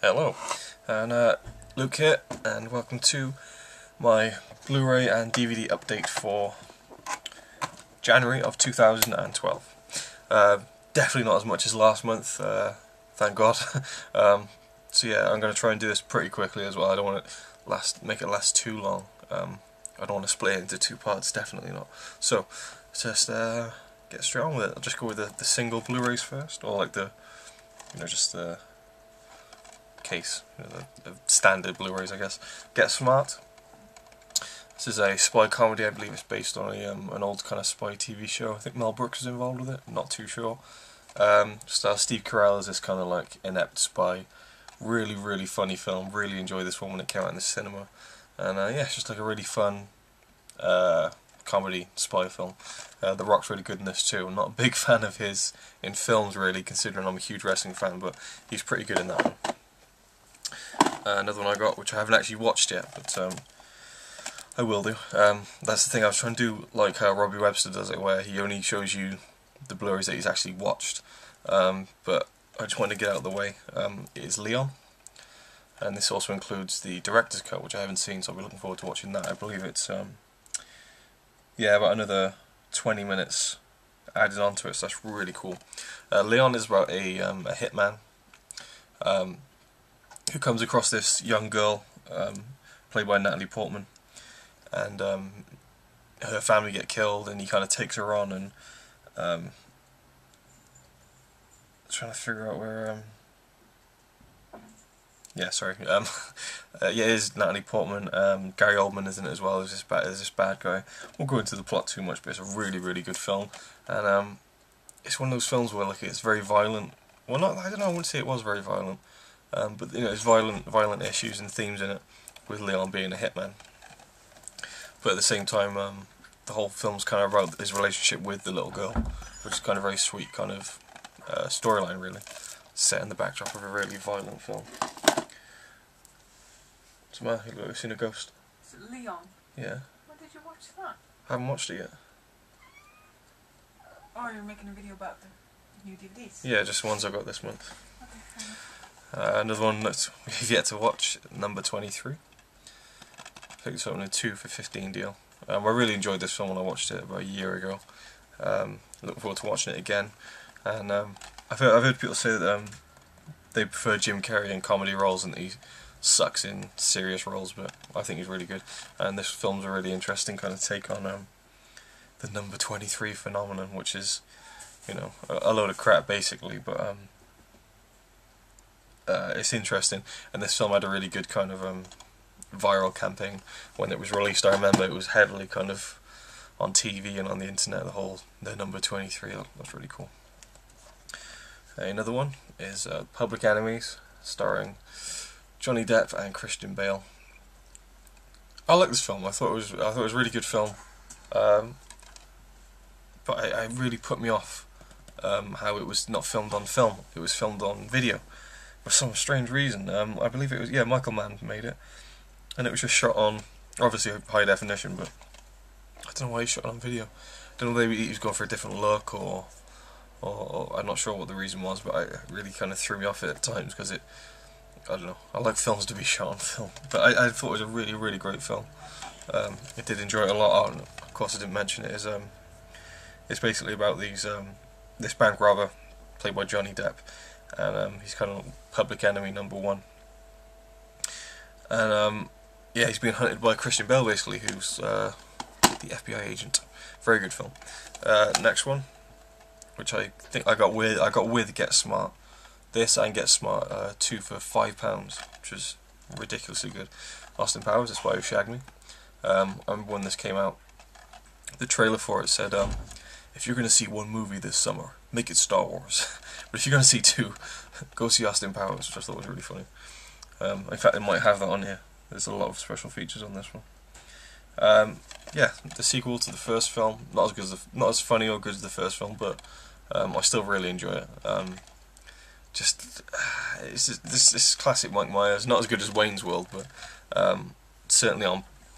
Hello, and Luke here, and welcome to my Blu-ray and DVD update for January of 2012. Definitely not as much as last month, thank God. So yeah, I'm going to try and do this pretty quickly as well. I don't want to make it last too long. I don't want to split it into two parts, definitely not. So, just get straight on with it. I'll just go with the single Blu-rays first, or like just the case, the standard Blu-rays, I guess. Get Smart. This is a spy comedy. I believe it's based on an old kind of spy TV show. I think Mel Brooks is involved with it. Not too sure. Stars Steve Carell as this kind of like inept spy. Really, really funny film. Really enjoyed this one when it came out in the cinema. And yeah, it's just like a really fun comedy spy film. The Rock's really good in this too. I'm not a big fan of his in films really, considering I'm a huge wrestling fan, but he's pretty good in that one. Another one I got, which I haven't actually watched yet, but I will do. That's the thing, I was trying to do like how Robbie Webster does it, where he only shows you the Blu-rays that he's actually watched. But I just wanted to get out of the way. It is Leon, and this also includes the director's cut, which I haven't seen, so I'll be looking forward to watching that. I believe it's yeah, about another 20 minutes added onto it, so that's really cool. Leon is about a hitman who comes across this young girl, played by Natalie Portman, and her family get killed, and he kind of takes her on, and trying to figure out where yeah, sorry. Yeah, it is Natalie Portman. Gary Oldman is in it as well as this bad guy. Won't go into the plot too much, but it's a really, really good film. And it's one of those films where like it's very violent. Well, I don't know. I wouldn't say it was very violent, but there's violent issues and themes in it, with Leon being a hitman. But at the same time, the whole film's kind of about his relationship with the little girl, which is kind of very sweet kind of storyline, really, set in the backdrop of a really violent film. What's the matter? You look like you've seen a ghost. Is it Leon? Yeah. When did you watch that? I haven't watched it yet. Oh, you're making a video about the new DVDs? Yeah, just the ones I got this month. Okay, fair enough. Another one that we've yet to watch, number 23. I think it's on a 2 for 15 deal. I really enjoyed this film when I watched it about a year ago. Looking forward to watching it again. And I've heard people say that they prefer Jim Carrey in comedy roles and that he sucks in serious roles, but I think he's really good. And this film's a really interesting kind of take on the number 23 phenomenon, which is, a load of crap basically, but it's interesting. And this film had a really good kind of viral campaign when it was released. I remember it was heavily kind of on TV and on the internet, the number 23. That's really cool. Another one is Public Enemies, starring Johnny Depp and Christian Bale. I like this film. I thought it was a really good film, but it really put me off how it was not filmed on film. It was filmed on video for some strange reason. I believe it was Michael Mann made it, and it was just shot on obviously high definition, but I don't know why he shot it on video. I don't know, maybe he was going for a different look, or I'm not sure what the reason was, but it really kind of threw me off at times because I don't know, I like films to be shot on film, but I thought it was a really, really great film. I did enjoy it a lot. And of course I didn't mention it, it's basically about this bank robber played by Johnny Depp, and he's kind of public enemy number one, and yeah, he's being hunted by Christian Bale basically, who's the FBI agent. Very good film. Next one, which I think I got with Get Smart. This and Get Smart, 2 for £5, which is ridiculously good. Austin Powers, that's why he shagged me. I remember when this came out, the trailer for it said, if you're going to see one movie this summer, make it Star Wars. But if you're going to see 2, go see Austin Powers, which I thought was really funny. In fact, it might have that on here. There's a lot of special features on this one. Yeah, the sequel to the first film, not as funny or good as the first film, but I still really enjoy it. It's just, this classic Mike Myers, not as good as Wayne's World, but certainly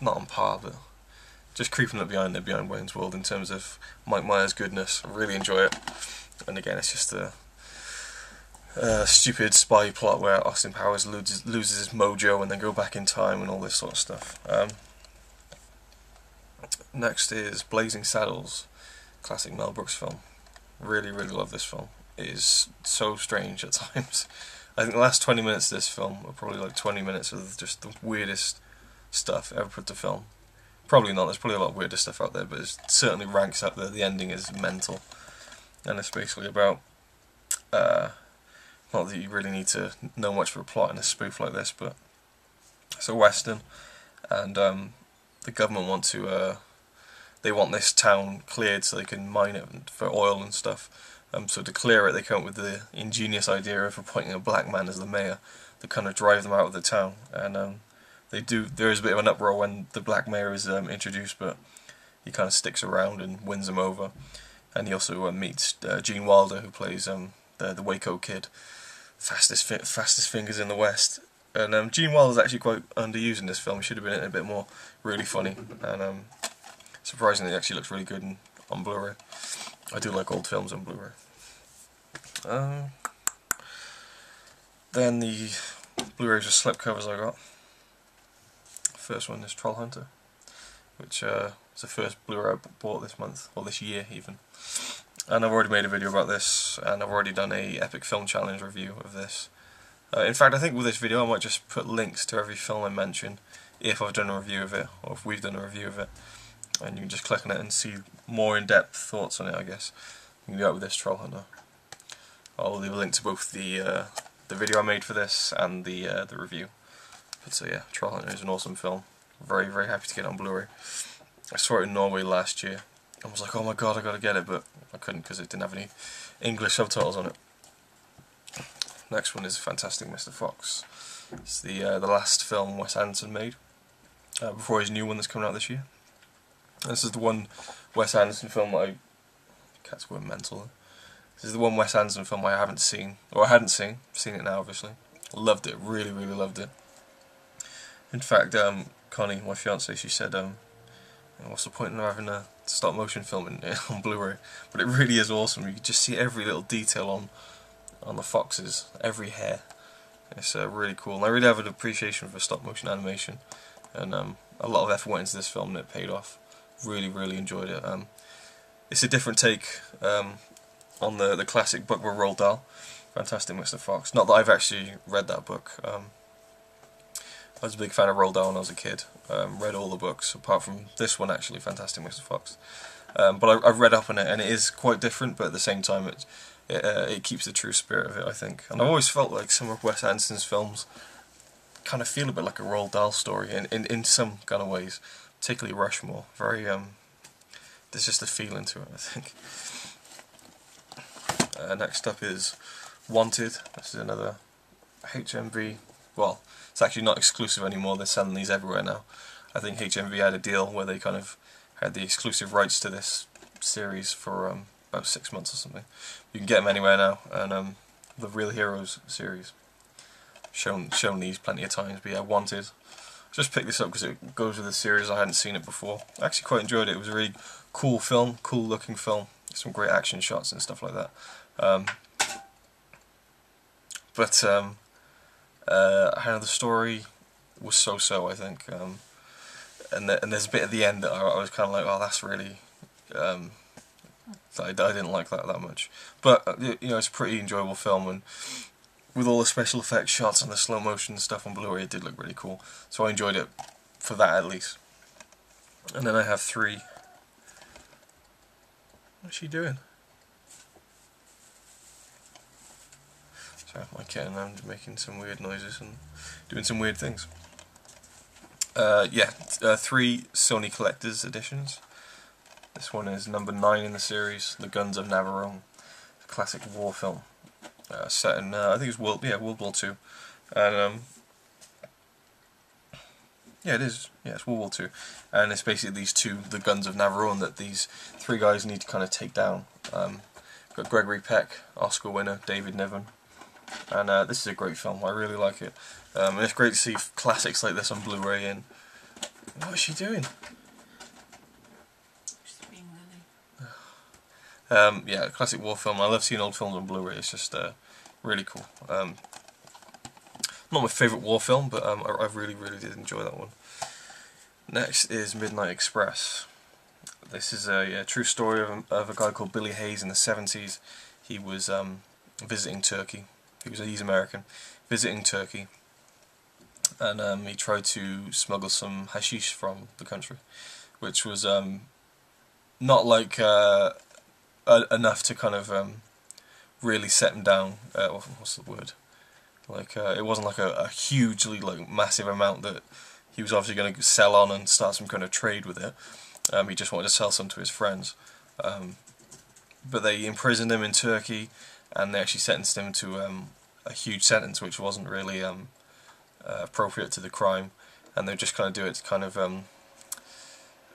not on par, but just creeping up behind Wayne's World in terms of Mike Myers' goodness. I really enjoy it, and again, it's just stupid spy plot where Austin Powers loses his mojo and then go back in time and all this sort of stuff. Next is Blazing Saddles, classic Mel Brooks film. Really, really love this film. It is so strange at times. I think the last 20 minutes of this film are probably like 20 minutes of just the weirdest stuff ever put to film. Probably not, there's probably a lot of weirder stuff out there, but it certainly ranks up there. The ending is mental. And it's basically about, not that you really need to know much for a plot in a spoof like this, but it's a western, and the government want to, they want this town cleared so they can mine it for oil and stuff. So to clear it, they come up with the ingenious idea of appointing a black man as the mayor to kind of drive them out of the town. And they do. There is a bit of an uproar when the black mayor is introduced, but he kind of sticks around and wins them over. And he also meets Gene Wilder, who plays the Waco kid, fastest fingers in the West. And Gene Wilder's actually quite underused in this film. He should have been in it a bit more. Really funny, and surprisingly, it actually looks really good on Blu-ray. I do like old films on Blu-ray. Then the Blu-rays with slipcovers I got. First one is Troll Hunter, which is the first Blu-ray I bought this month, or this year even. And I've already made a video about this, and I've already done a Epic Film Challenge review of this. In fact, I think with this video I might just put links to every film I mention, if I've done a review of it, or if we've done a review of it. And you can just click on it and see more in-depth thoughts on it, I guess. You can do that with this Troll Hunter. I'll leave a link to both the video I made for this and the review. But so yeah, Troll Hunter is an awesome film. Very, very happy to get it on Blu-ray. I saw it in Norway last year. I was like, oh my god, I gotta get it, but I couldn't because it didn't have any English subtitles on it. Next one is Fantastic Mr. Fox. It's the last film Wes Anderson made before his new one that's coming out this year. This is the one Wes Anderson film that cat's going mental. This is the one Wes Anderson film I haven't seen, or I hadn't seen. I've seen it now, obviously. Loved it, really, really loved it. In fact, Connie, my fiance, she said, what's the point in having a stop motion film on Blu-ray? But it really is awesome. You can just see every little detail on the foxes, every hair. It's really cool. And I really have an appreciation for stop motion animation, and a lot of effort went into this film and it paid off. Really, really enjoyed it. It's a different take on the classic book by Roald Dahl, Fantastic Mr. Fox. Not that I've actually read that book. I was a big fan of Roald Dahl when I was a kid. Read all the books apart from this one, actually, Fantastic Mr. Fox. But I've read up on it, and it is quite different. But at the same time, it keeps the true spirit of it, I think. And I've always felt like some of Wes Anderson's films kind of feel a bit like a Roald Dahl story in some kind of ways. Particularly Rushmore. Very there's just a feeling to it, I think. Next up is Wanted. This is another HMV. Well, it's actually not exclusive anymore. They're selling these everywhere now. I think HMV had a deal where they kind of had the exclusive rights to this series for about 6 months or something. You can get them anywhere now, and the Real Heroes series. Shown these plenty of times, but yeah, Wanted. Just picked this up because it goes with the series. I hadn't seen it before. I actually quite enjoyed it. It was a really cool film, cool looking film. Some great action shots and stuff like that. But the story was so-so, I think. And there's a bit at the end that I was kind of like, oh, that's really... I didn't like that much. But, you know, it's a pretty enjoyable film, and with all the special effects shots and the slow motion stuff on Blu-ray, it did look really cool. So I enjoyed it for that, at least. And then I have 3. What's she doing? Sorry, my cat and I'm making some weird noises and doing some weird things. 3 Sony Collector's Editions. This one is number 9 in the series, The Guns of Navarone. It's a classic war film. Set in, I think it's World War II, and yeah, it is. Yeah, it's World War II, and it's basically these the Guns of Navarone that these 3 guys need to kind of take down. Got Gregory Peck, Oscar winner, David Niven, and this is a great film. I really like it, and it's great to see classics like this on Blu-ray. And what is she doing? Yeah, classic war film. I love seeing old films on Blu-ray. It's just really cool. Not my favourite war film, but I really did enjoy that one. Next is Midnight Express. This is a true story of a guy called Billy Hayes in the 70s. He was visiting Turkey. He's American, visiting Turkey, and he tried to smuggle some hashish from the country, which was not like enough to kind of really set him down. What's the word? Like it wasn't like a hugely massive amount that he was obviously going to sell on and start some kind of trade with it. He just wanted to sell some to his friends. But they imprisoned him in Turkey, and they actually sentenced him to a huge sentence, which wasn't really appropriate to the crime. And they just kind of do it to kind of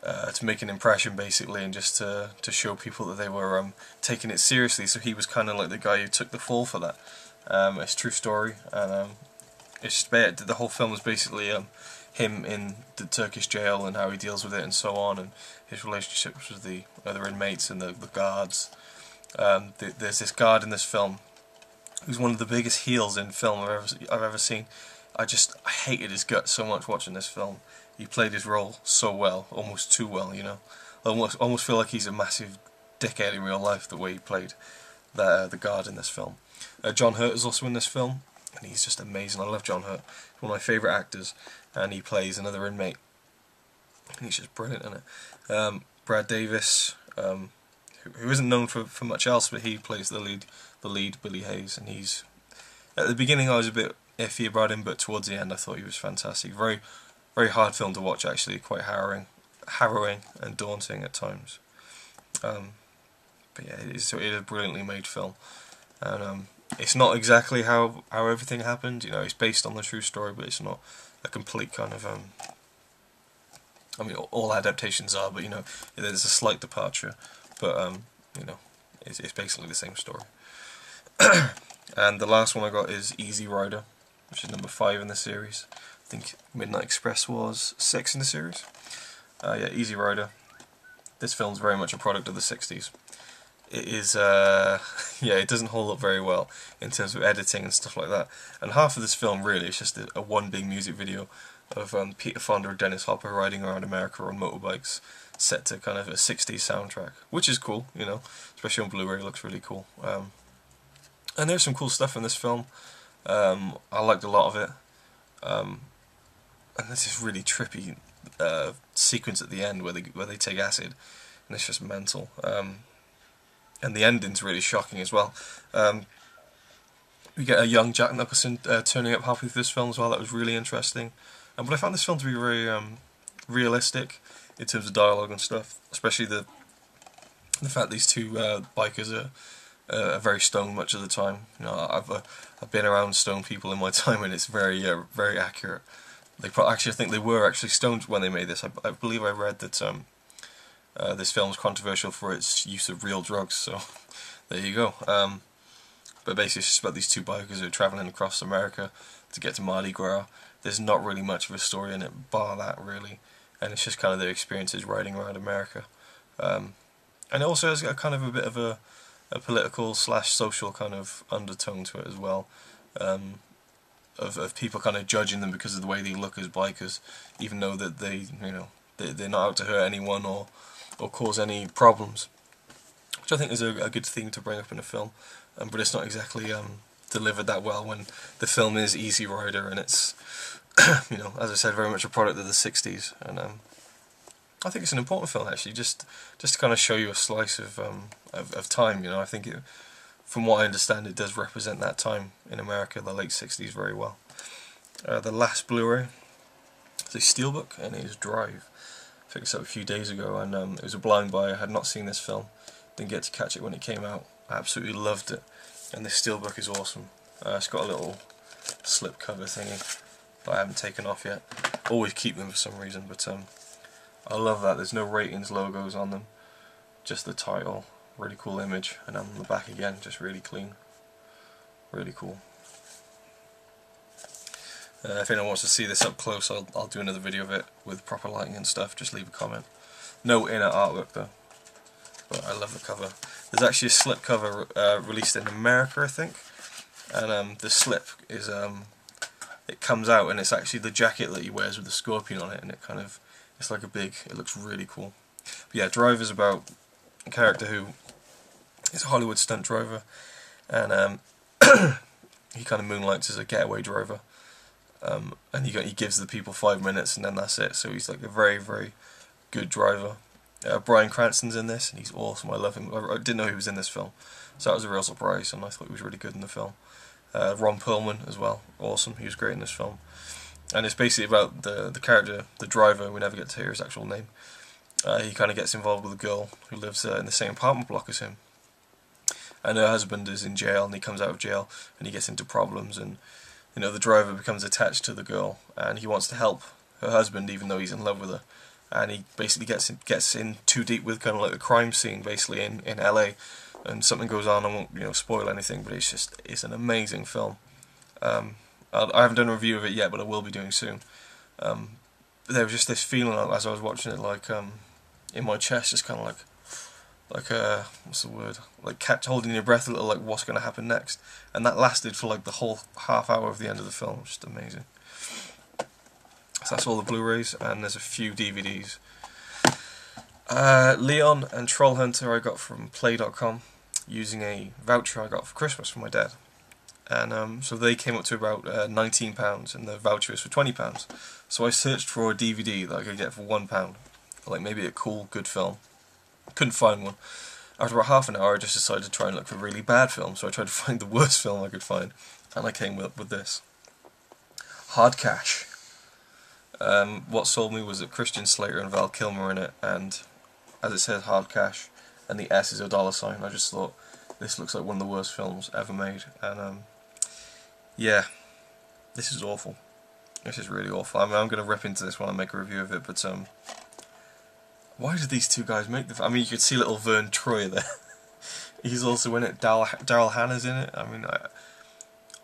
to make an impression, basically, and just to show people that they were taking it seriously. So he was kind of like the guy who took the fall for that. It's a true story, and it's the whole film is basically him in the Turkish jail and how he deals with it and so on, and his relationships with the other inmates and the guards. There's this guard in this film who's one of the biggest heels in film I've ever seen. I hated his guts so much watching this film. He played his role so well, almost too well, you know. I almost feel like he's a massive dickhead in real life, the way he played the guard in this film. John Hurt is also in this film, and he's just amazing. I love John Hurt. He's one of my favourite actors, and he plays another inmate, and he's just brilliant in it. Brad Davis, who isn't known for much else, but he plays the lead, Billy Hayes, and he's... At the beginning I was a bit iffy about him, but towards the end I thought he was fantastic. Very hard film to watch, actually, quite harrowing and daunting at times. But yeah, it is a brilliantly made film, and it's not exactly how everything happened. You know, it's based on the true story, but it's not a complete kind of I mean, all adaptations are, but you know, there's a slight departure, but you know, it's basically the same story. And the last one I got is Easy Rider, which is number 5 in the series. I think Midnight Express was 6 in the series. Yeah, Easy Rider. This film's very much a product of the 60s. It is, yeah, it doesn't hold up very well in terms of editing and stuff like that. And half of this film really is just a one big music video of Peter Fonda and Dennis Hopper riding around America on motorbikes, set to kind of a 60s soundtrack, which is cool, you know, especially on Blu-ray. It looks really cool. And there's some cool stuff in this film. I liked a lot of it. And there's this really trippy sequence at the end where they take acid, and it's just mental. And the ending's really shocking as well. We get a young Jack Nicholson turning up halfway through this film as well. That was really interesting. But I found this film to be very realistic in terms of dialogue and stuff, especially the fact these two bikers are very stoned much of the time. You know, I've been around stoned people in my time, and it's very accurate. Actually, I think they were actually stoned when they made this. I believe I read that this film is controversial for its use of real drugs, so there you go. But basically it's just about these two bikers who are travelling across America to get to Mardi Gras. There's not really much of a story in it, bar that really, and it's just kind of their experiences riding around America. And it also has a kind of a bit of a political / social kind of undertone to it as well, of people kind of judging them because of the way they look as bikers, even though that they're not out to hurt anyone or cause any problems, which I think is a good theme to bring up in a film. But it's not exactly delivered that well when the film is Easy Rider, and it's you know, as I said, very much a product of the 60s. And I think it's an important film, actually, just to kind of show you a slice of time. You know, I think from what I understand, it does represent that time in America, the late 60s, very well. The last Blu-ray is a steelbook, and it is Drive. I picked this up a few days ago, and it was a blind buy. I had not seen this film, didn't get to catch it when it came out. I absolutely loved it, and this steelbook is awesome. It's got a little slip cover thingy that I haven't taken off yet. Always keep them for some reason, but I love that. There's no ratings logos on them, just the title. Really cool image, and on the back again, just really clean, really cool. If anyone wants to see this up close, I'll do another video of it with proper lighting and stuff. Just leave a comment. No inner artwork though, but I love the cover. There's actually a slip cover released in America, I think, and the slip is it comes out, and it's actually the jacket that he wears with the scorpion on it, and it's like it looks really cool. But yeah, Driver's about a character who is a Hollywood stunt driver, and he kind of moonlights as a getaway driver, and he gives the people 5 minutes, and then that's it. So he's like a very, very good driver. Bryan Cranston's in this, and he's awesome. I love him. I didn't know he was in this film, so that was a real surprise, and I thought he was really good in the film. Ron Perlman as well, awesome. He was great in this film, and it's basically about the character, the driver. We never get to hear his actual name. He kind of gets involved with a girl who lives in the same apartment block as him, and her husband is in jail, and he comes out of jail, and he gets into problems, and the driver becomes attached to the girl, and he wants to help her husband even though he's in love with her. And he basically gets in too deep with kind of like a crime scene, basically in LA, and something goes on. I won't spoil anything, but it's an amazing film. I haven't done a review of it yet, but I will be doing soon. There was just this feeling as I was watching it, like in my chest, just kind of like what's the word? Like kept holding your breath a little, like what's going to happen next, and that lasted for like the whole half hour of the end of the film. Just amazing. So that's all the Blu-rays, and there's a few DVDs. Leon and Troll Hunter I got from Play.com using a voucher I got for Christmas from my dad, and so they came up to about £19, and the voucher is for £20. So I searched for a DVD that I could get for £1, like maybe a cool, good film. Couldn't find one. After about half an hour, I just decided to try and look for a really bad film, so I tried to find the worst film I could find, and I came up with this. Hard Cash. What sold me was that Christian Slater and Val Kilmer in it, and as it says Hard Cash, and the S is a $sign, I just thought, this looks like one of the worst films ever made, and yeah, this is awful. This is really awful. I mean, I'm going to rip into this when I make a review of it, but why did these two guys make the film? I mean, you could see little Vern Troyer there. He's also in it. Daryl Hannah's in it. I mean,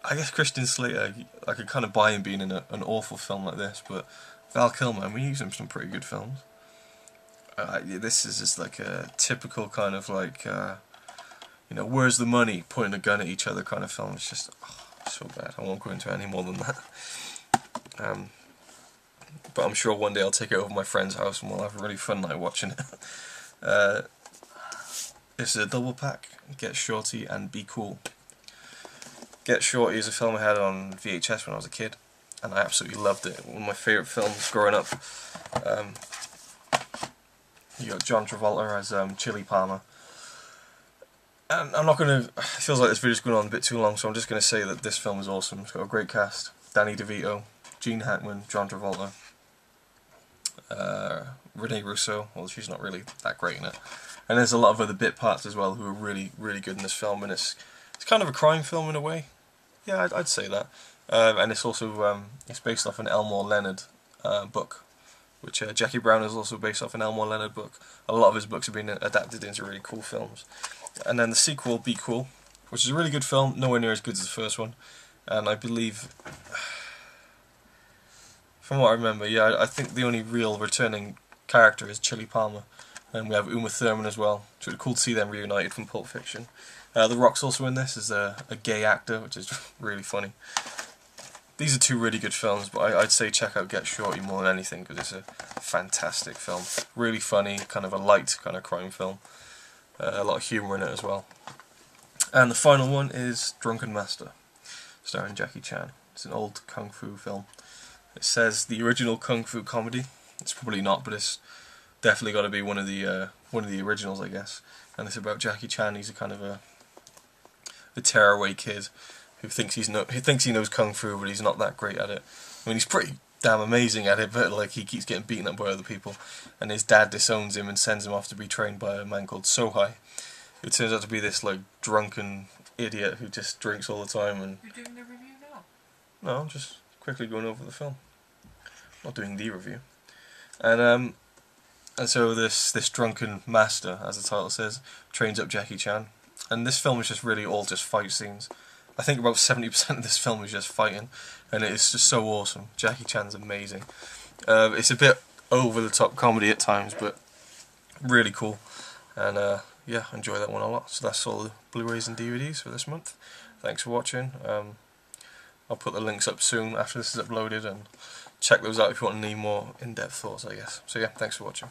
I guess Christian Slater, I could kind of buy him being in an awful film like this, but Val Kilmer, I mean, he's in some pretty good films. This is just like a typical kind of like, where's the money? Pointing a gun at each other kind of film. It's just so bad. I won't go into any more than that. But I'm sure one day I'll take it over to my friend's house and we'll have a really fun night watching it. This is a double pack. Get Shorty and Be Cool. Get Shorty is a film I had on VHS when I was a kid, and I absolutely loved it. One of my favourite films growing up. You got John Travolta as Chili Palmer. And I'm not going to... It feels like this video's going on a bit too long, so I'm just going to say that this film is awesome. It's got a great cast. Danny DeVito, Gene Hackman, John Travolta, Renee Russo, well, she's not really that great in it. And there's a lot of other bit parts as well who are really, really good in this film, and it's kind of a crime film in a way. Yeah, I'd say that. And it's also it's based off an Elmore Leonard book, which Jackie Brown is also based off an Elmore Leonard book. A lot of his books have been adapted into really cool films. And then the sequel, Be Cool, which is a really good film, nowhere near as good as the first one. And I believe, from what I remember, yeah, I think the only real returning character is Chili Palmer. And we have Uma Thurman as well. It's really cool to see them reunited from Pulp Fiction. The Rock's also in this as a gay actor, which is really funny. These are two really good films, but I'd say check out Get Shorty more than anything, because it's a fantastic film. Really funny, kind of a light kind of crime film. A lot of humour in it as well. And the final one is Drunken Master, starring Jackie Chan. It's an old kung fu film. It says the original kung fu comedy. It's probably not, but it's definitely got to be one of the originals, I guess. And it's about Jackie Chan. He's a kind of a tearaway kid who thinks he knows kung fu, but he's not that great at it. I mean, he's pretty damn amazing at it, but like he keeps getting beaten up by other people. And his dad disowns him and sends him off to be trained by a man called Sohai, who turns out to be this like drunken idiot who just drinks all the time. And you're doing the review now? No, I'm just quickly going over the film. I'm not doing the review. And so this drunken master, as the title says, trains up Jackie Chan. And this film is just really all just fight scenes. I think about 70% of this film is just fighting, and it is just so awesome. Jackie Chan's amazing. It's a bit over-the-top comedy at times, but really cool. And yeah, enjoy that one a lot. So that's all the Blu-rays and DVDs for this month. thanks for watching. I'll put the links up soon after this is uploaded, and check those out if you want any more in-depth thoughts, I guess. So yeah, thanks for watching.